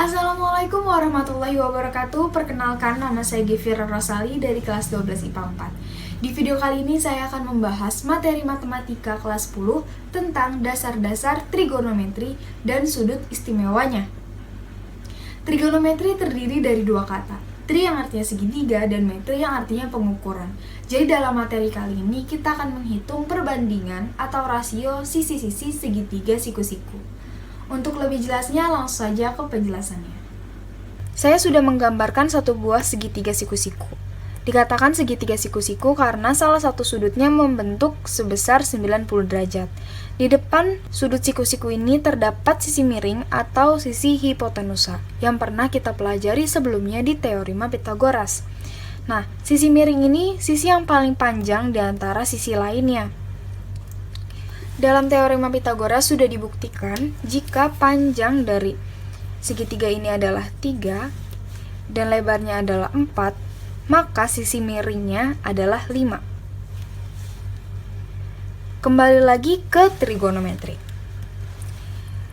Assalamualaikum warahmatullahi wabarakatuh. Perkenalkan, nama saya Gevira Rosali dari kelas 12 IPA 4. Di video kali ini saya akan membahas materi matematika kelas 10 tentang dasar-dasar trigonometri dan sudut istimewanya. Trigonometri terdiri dari dua kata, tri yang artinya segitiga dan metri yang artinya pengukuran. Jadi dalam materi kali ini kita akan menghitung perbandingan atau rasio sisi-sisi segitiga siku-siku. Untuk lebih jelasnya langsung saja ke penjelasannya. Saya sudah menggambarkan satu buah segitiga siku-siku. Dikatakan segitiga siku-siku karena salah satu sudutnya membentuk sebesar 90 derajat. Di depan sudut siku-siku ini terdapat sisi miring atau sisi hipotenusa yang pernah kita pelajari sebelumnya di teorema Pythagoras. Nah, sisi miring ini sisi yang paling panjang di antara sisi lainnya. Dalam teorema Pythagoras sudah dibuktikan jika panjang dari segitiga ini adalah 3 dan lebarnya adalah 4, maka sisi miringnya adalah 5. Kembali lagi ke trigonometri.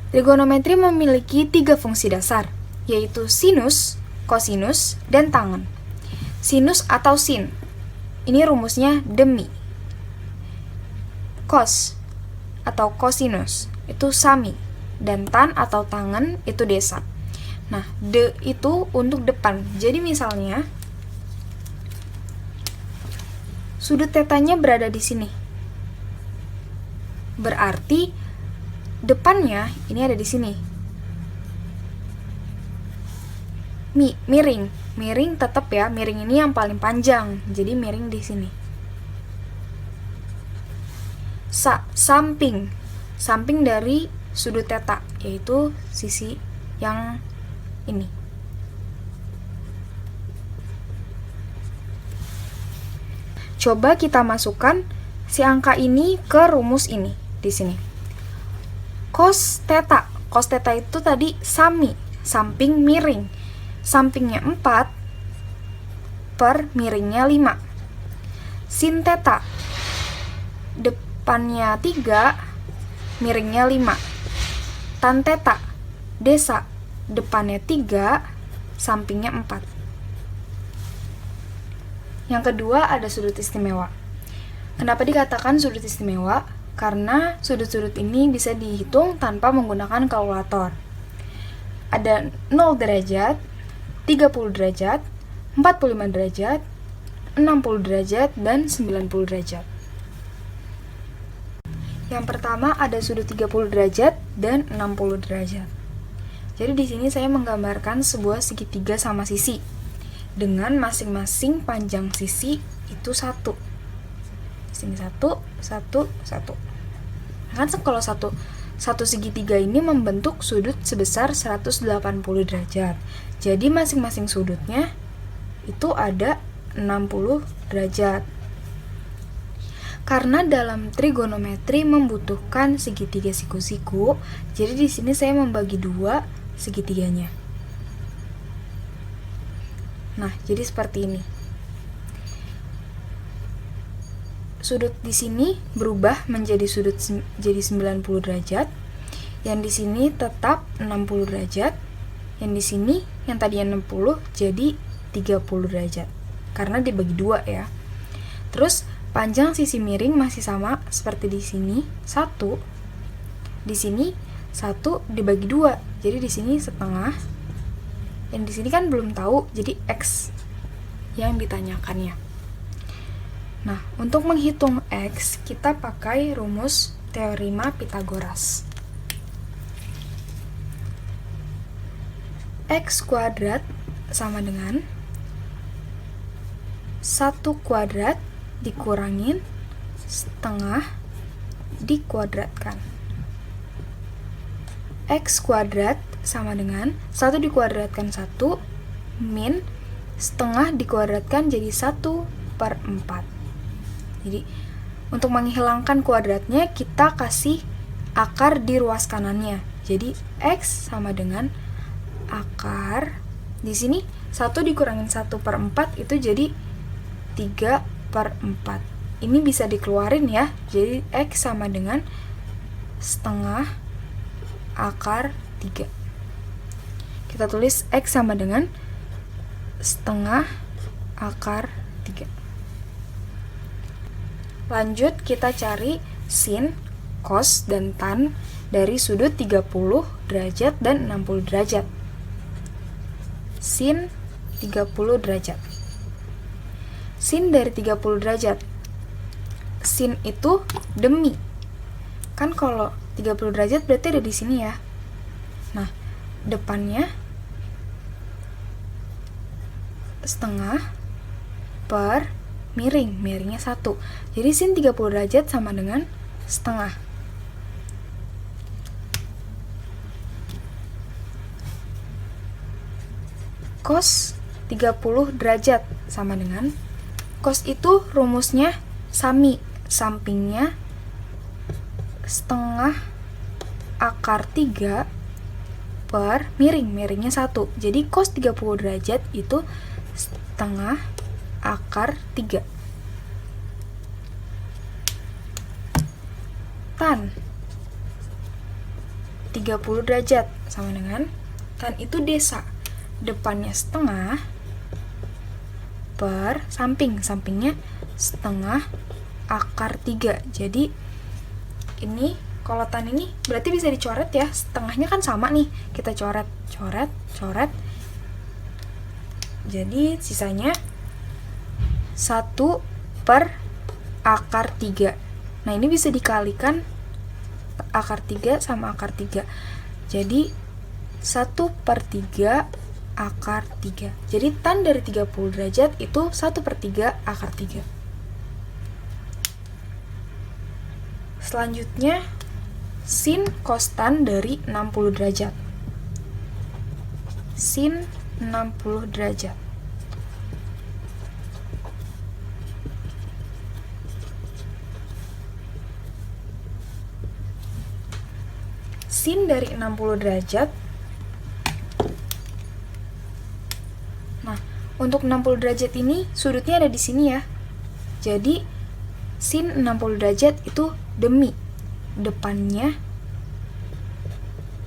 Trigonometri memiliki 3 fungsi dasar, yaitu sinus, kosinus, dan tangen. Sinus atau sin, ini rumusnya demi. Cos atau kosinus itu sami, dan tan atau tangen itu desa. Nah, de itu untuk depan. Jadi misalnya sudut tetanya berada di sini. Berarti depannya ini ada di sini. Miring tetap ya, miring ini yang paling panjang. Jadi miring di sini. Samping dari sudut theta, yaitu sisi yang ini. Coba kita masukkan si angka ini ke rumus ini di sini. Cos theta itu tadi sami, samping miring. Sampingnya 4 per miringnya 5. Sin theta, depannya 3, miringnya 5. Tan theta, desa, depannya 3, sampingnya 4. Yang kedua ada sudut istimewa. Kenapa dikatakan sudut istimewa? Karena sudut-sudut ini bisa dihitung tanpa menggunakan kalkulator. Ada 0 derajat, 30 derajat, 45 derajat, 60 derajat, dan 90 derajat. Yang pertama ada sudut 30 derajat dan 60 derajat. Jadi di sini saya menggambarkan sebuah segitiga sama sisi dengan masing-masing panjang sisi itu 1. Sini 1, 1, 1. Kan kalau satu segitiga ini membentuk sudut sebesar 180 derajat. Jadi masing-masing sudutnya itu ada 60 derajat. Karena dalam trigonometri membutuhkan segitiga siku-siku, jadi di sini saya membagi 2 segitiganya. Nah, jadi seperti ini. Sudut di sini berubah menjadi jadi 90 derajat. Yang di sini tetap 60 derajat. Yang di sini yang tadinya 60 jadi 30 derajat. Karena dibagi 2 ya. Terus panjang sisi miring masih sama seperti di sini, 1. Di sini 1 dibagi 2. Jadi di sini setengah. Yang di sini kan belum tahu, jadi X yang ditanyakannya. Nah, untuk menghitung X, kita pakai rumus teorema Pythagoras. X kuadrat sama dengan 1 kuadrat dikurangin setengah dikuadratkan. X kuadrat sama dengan 1 dikuadratkan 1 min setengah dikuadratkan jadi 1/4. Jadi untuk menghilangkan kuadratnya kita kasih akar di ruas kanannya. Jadi X sama dengan akar di sini 1 dikurangin 1/4 itu jadi 3/4. Ini bisa dikeluarin ya. Jadi X sama dengan setengah akar 3. Kita tulis X sama dengan setengah akar 3. Lanjut kita cari sin, cos, dan tan dari sudut 30 derajat dan 60 derajat. Sin 30 derajat. Sin dari 30 derajat. Sin itu demi. Kan kalau 30 derajat berarti ada di sini ya. Nah, depannya setengah per miringnya 1. Jadi sin 30 derajat sama dengan setengah. Cos 30 derajat sama dengan, cos itu rumusnya sami, sampingnya setengah akar 3 per miringnya 1. Jadi cos 30 derajat itu setengah akar 3. Tan 30 derajat sama dengan, tan itu desa, depannya setengah per sampingnya setengah akar 3. Jadi ini kalau tan ini berarti bisa dicoret ya, setengahnya kan sama nih, kita coret. Jadi sisanya 1 per akar 3. Nah ini bisa dikalikan akar 3 sama akar 3. Jadi 1 per 3 akar 3. Jadi tan dari 30 derajat itu 1 per 3 akar 3. Selanjutnya sin cos tan dari 60 derajat. Sin 60 derajat. Sin dari 60 derajat. Nah, untuk 60 derajat ini sudutnya ada di sini ya. Jadi sin 60 derajat itu demi, depannya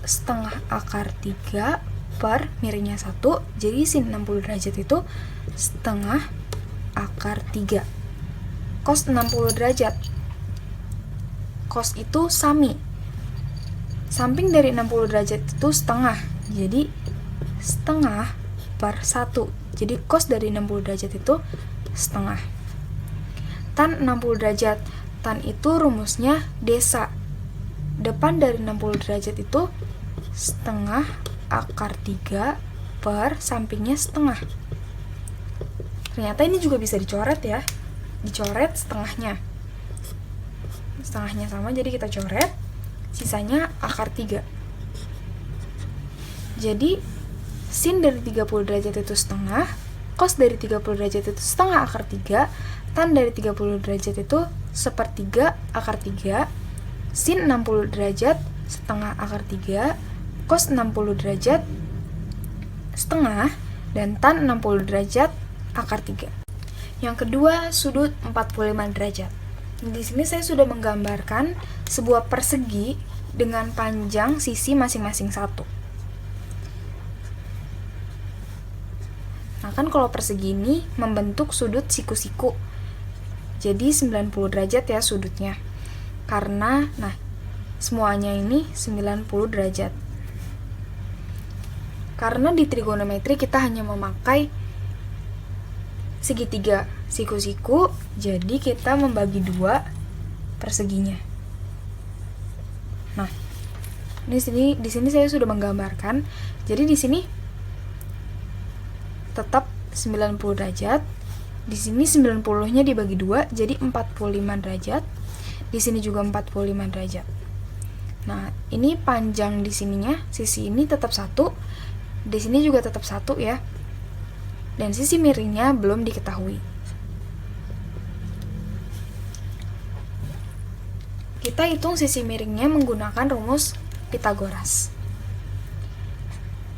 setengah akar 3 per miringnya 1. Jadi sin 60 derajat itu setengah akar 3. Cos 60 derajat. Cos itu sami, samping dari 60 derajat itu setengah. Jadi setengah per 1. Jadi cos dari 60 derajat itu setengah. Tan 60 derajat. Tan itu rumusnya desa, depan dari 60 derajat itu setengah akar 3 per sampingnya setengah. Ternyata ini juga bisa dicoret ya. Dicoret setengahnya sama, jadi kita coret. Sisanya akar 3. Jadi sin dari 30 derajat itu setengah, cos dari 30 derajat itu setengah akar 3, tan dari 30 derajat itu sepertiga akar 3, sin 60 derajat setengah akar 3, cos 60 derajat setengah, dan tan 60 derajat akar 3. Yang kedua, sudut 45 derajat. Di sini saya sudah menggambarkan sebuah persegi dengan panjang sisi masing-masing 1. Nah, kan kalau persegi ini membentuk sudut siku-siku. Jadi 90 derajat ya sudutnya. Karena semuanya ini 90 derajat. Karena di trigonometri kita hanya memakai segitiga siku-siku, jadi kita membagi 2 perseginya. Nah, di sini saya sudah menggambarkan. Jadi di sini tetap 90 derajat. Di sini 90-nya dibagi 2 jadi 45 derajat. Di sini juga 45 derajat. Nah, ini panjang di sininya, sisi ini tetap 1. Di sini juga tetap 1 ya. Dan sisi miringnya belum diketahui. Kita hitung sisi miringnya menggunakan rumus Pythagoras.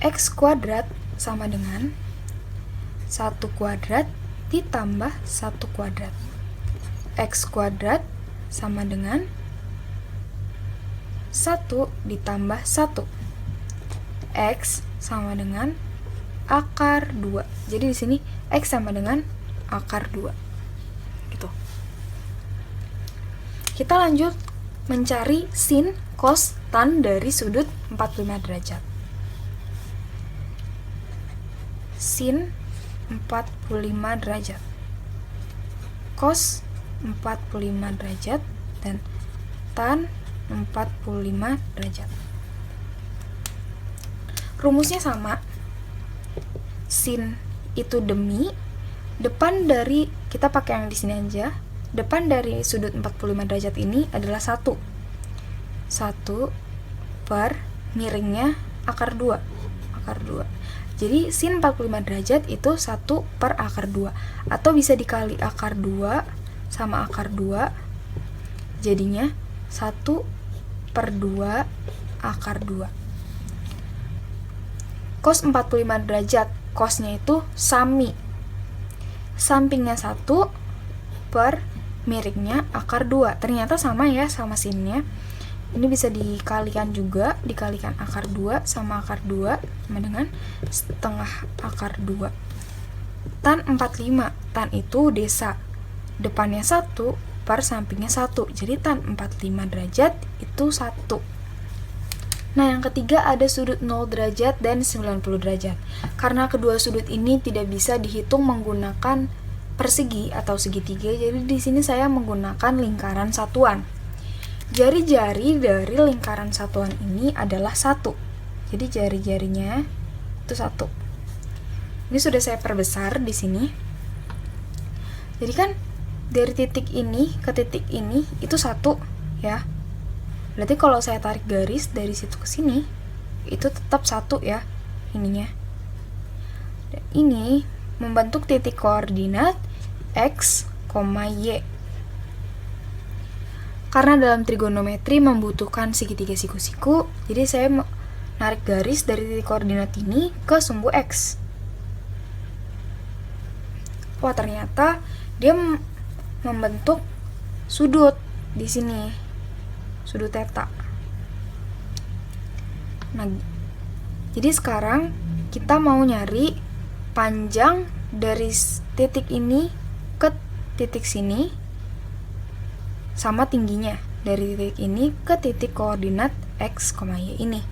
X kuadrat sama dengan 1 kuadrat ditambah 1 kuadrat. X kuadrat sama dengan 1 ditambah 1. X sama dengan akar 2. Jadi di sini X sama dengan akar 2. Gitu. Kita lanjut mencari sin, cos, tan dari sudut 45 derajat. Sin 45 derajat. Cos 45 derajat dan tan 45 derajat. Rumusnya sama. Sin itu demi, depan dari, kita pakai yang di sini aja, depan dari sudut 45 derajat ini adalah 1 per miringnya akar 2. Jadi sin 45 derajat itu 1 per akar 2, atau bisa dikali akar 2 sama akar 2, jadinya 1 per 2 akar 2. Cos 45 derajat, cosnya itu sami, sampingnya 1 per miringnya akar 2. Ternyata sama ya sama sinnya. Ini bisa dikalikan juga, dikalikan akar 2 sama akar 2 sama dengan setengah akar 2. Tan 45, tan itu desa, depannya 1 per sampingnya 1, jadi tan 45 derajat itu 1. Nah, yang ketiga ada sudut 0 derajat dan 90 derajat. Karena kedua sudut ini tidak bisa dihitung menggunakan persegi atau segitiga, jadi di sini saya menggunakan lingkaran satuan. Jari-jari dari lingkaran satuan ini adalah 1. Jadi jari-jarinya itu 1. Ini sudah saya perbesar di sini. Jadi kan dari titik ini ke titik ini itu 1 ya. Berarti kalau saya tarik garis dari situ ke sini, itu tetap 1 ya, ininya. Dan ini membentuk titik koordinat X, Y. Karena dalam trigonometri membutuhkan segitiga siku-siku, jadi saya narik garis dari titik koordinat ini ke sumbu X. Wah, ternyata dia membentuk sudut di sini. Sudut theta. Nah, jadi sekarang kita mau nyari panjang dari titik ini ke titik sini sama tingginya dari titik ini ke titik koordinat X, Y ini.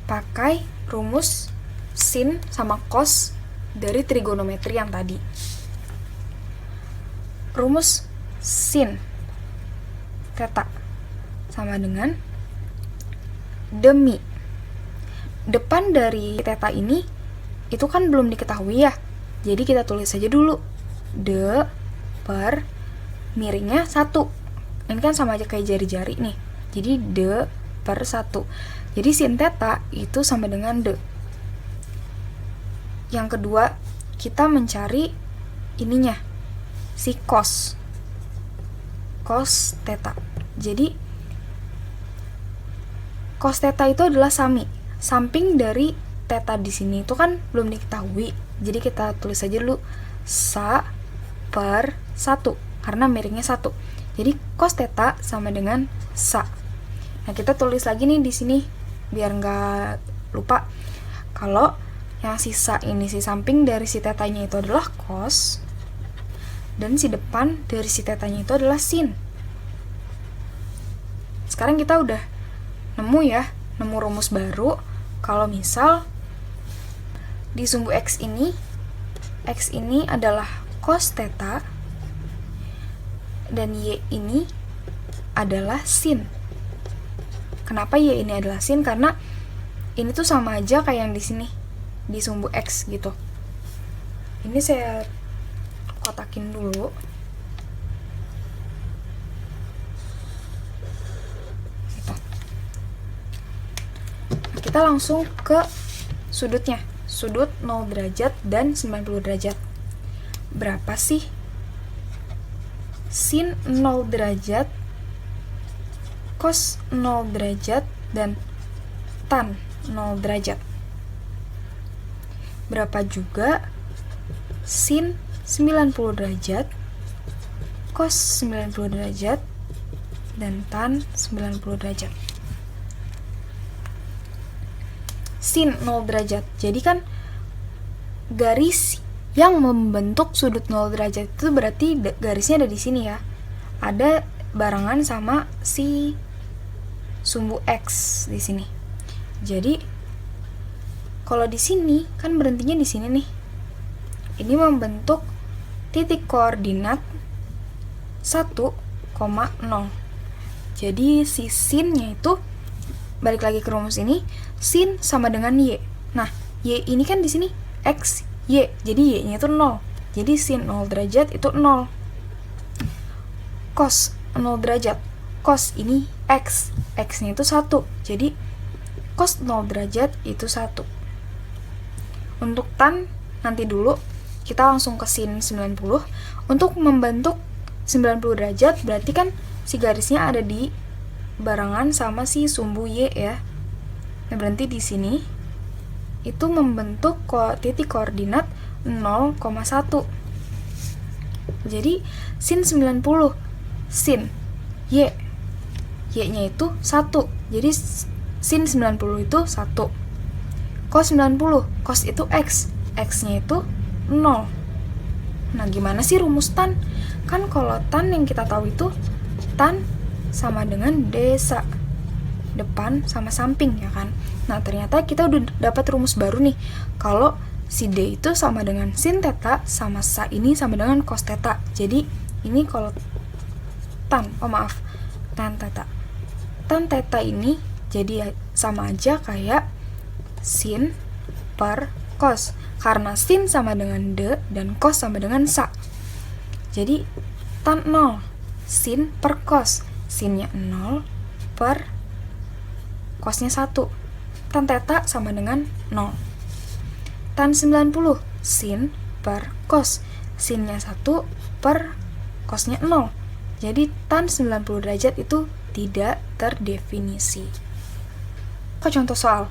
Pakai rumus sin sama cos dari trigonometri yang tadi. Rumus sin theta sama dengan demi. Depan dari theta ini itu kan belum diketahui ya, jadi kita tulis saja dulu d per miringnya 1. Ini kan sama aja kayak jari-jari nih, jadi d per 1. Jadi sin theta itu sama dengan d. Yang kedua, kita mencari ininya, si cos theta. Jadi cos theta itu adalah sami, samping dari theta di sini itu kan belum diketahui. Jadi kita tulis aja dulu sa per 1 karena miringnya 1. Jadi cos theta sama dengan sa. Nah, kita tulis lagi nih di sini biar nggak lupa. Kalau yang sisa ini, si samping dari si tetanya itu adalah cos, dan si depan dari si tetanya itu adalah sin. Sekarang kita udah nemu rumus baru. Kalau misal di sumbu X ini adalah cos theta dan Y ini adalah sin. Kenapa Y ini adalah sin? Karena ini tuh sama aja kayak yang di sini, di sumbu X gitu. Ini saya kotakin dulu. Gitu. Nah, kita langsung ke sudutnya. Sudut 0 derajat dan 90 derajat. Berapa sih sin 0 derajat, cos 0 derajat, dan tan 0 derajat? Berapa juga sin 90 derajat, cos 90 derajat, dan tan 90 derajat? sin 0 derajat. Jadi kan garis yang membentuk sudut 0 derajat itu berarti garisnya ada di sini ya. Ada barengan sama si sumbu X di sini. Jadi kalau di sini kan berhentinya di sini nih. Ini membentuk titik koordinat 1,0. Jadi si sinnya itu balik lagi ke rumus ini, sin sama dengan y. Nah, y ini kan di sini x, y. Jadi y-nya itu 0. Jadi sin 0 derajat itu 0. Cos 0 derajat. Cos ini x. X-nya itu 1. Jadi cos 0 derajat itu 1. Untuk tan nanti dulu, kita langsung ke sin 90. Untuk membentuk 90 derajat berarti kan si garisnya ada di barengan sama si sumbu y ya. Nah, berhenti di sini. Itu membentuk titik koordinat 0,1. Jadi sin 90 sin y. Y-nya itu 1. Jadi sin 90 itu 1. Cos 90, cos itu x. X-nya itu 0. Nah, gimana sih rumus tan? Kan kalau tan yang kita tahu itu tan sama dengan desa. Depan sama samping ya kan. Nah, ternyata kita udah dapat rumus baru nih. Kalau si D itu sama dengan sin theta sama sa ini sama dengan cos theta. Jadi, ini kalau tan theta. Tan theta ini jadi sama aja kayak sin per cos. Karena sin sama dengan D dan cos sama dengan sa. Jadi, tan 0. Sin per cos. Sinnya 0 per cosnya 1. Tan theta sama dengan 0. Tan 90. Sin per cos. Sinnya 1 per cosnya 0. Jadi, tan 90 derajat itu tidak terdefinisi. Contoh soal.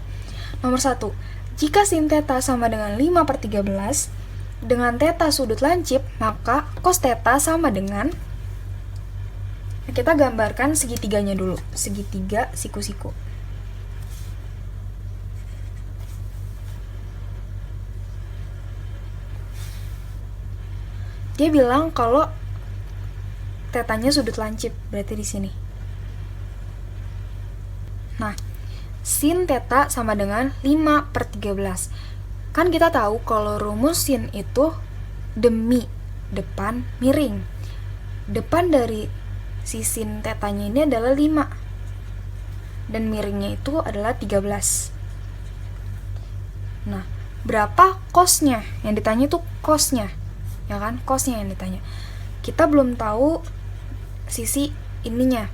Nomor 1. Jika sin theta sama dengan 5/13, dengan theta sudut lancip, maka cos theta sama dengan, kita gambarkan segitiganya dulu, segitiga siku-siku. Dia bilang kalau tetanya sudut lancip, berarti di sini. Nah, sin theta sama dengan 5/13. Kan kita tahu kalau rumus sin itu demi depan miring. Depan dari si sin tetanya ini adalah 5. Dan miringnya itu adalah 13. Nah, berapa cosnya? Yang ditanya itu cosnya. Ya kan? Cosnya yang ditanya. Kita belum tahu sisi ininya.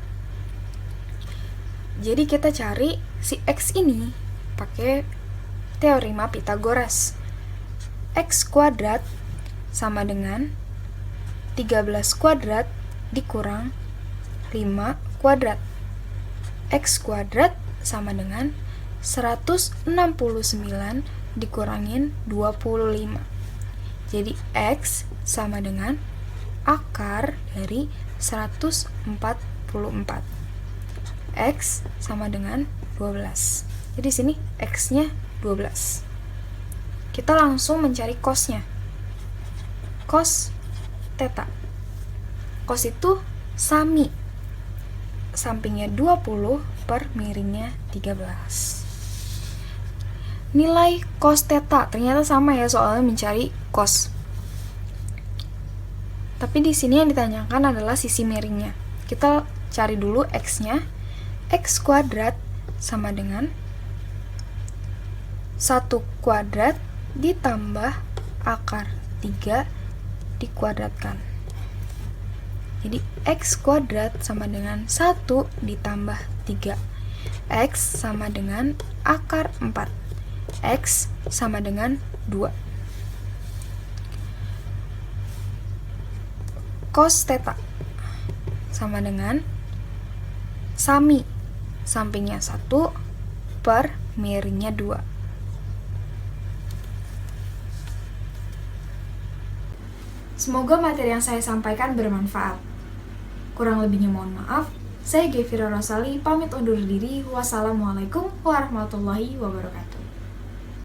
Jadi kita cari si x ini pakai teorema Pythagoras. X kuadrat sama dengan 13 kuadrat dikurang 5 kuadrat. X kuadrat sama dengan 169 dikurangin 25. Jadi X sama dengan akar dari 144. X sama dengan 12. Jadi sini X-nya 12. Kita langsung mencari cos-nya. Cos theta. Cos itu sami. Sampingnya 20 per miringnya 13. Nilai cos theta ternyata sama ya, soalnya mencari cos. Tapi di sini yang ditanyakan adalah sisi miringnya. Kita cari dulu x-nya. X kuadrat sama dengan 1 kuadrat ditambah akar 3 dikuadratkan. Jadi x kuadrat sama dengan 1 ditambah 3. X sama dengan akar 4. X sama dengan 2. Cos theta sama dengan sami, sampingnya 1 per miringnya 2. Semoga materi yang saya sampaikan bermanfaat. Kurang lebihnya mohon maaf. Saya Gevira Rosali, pamit undur diri. Wassalamualaikum warahmatullahi wabarakatuh.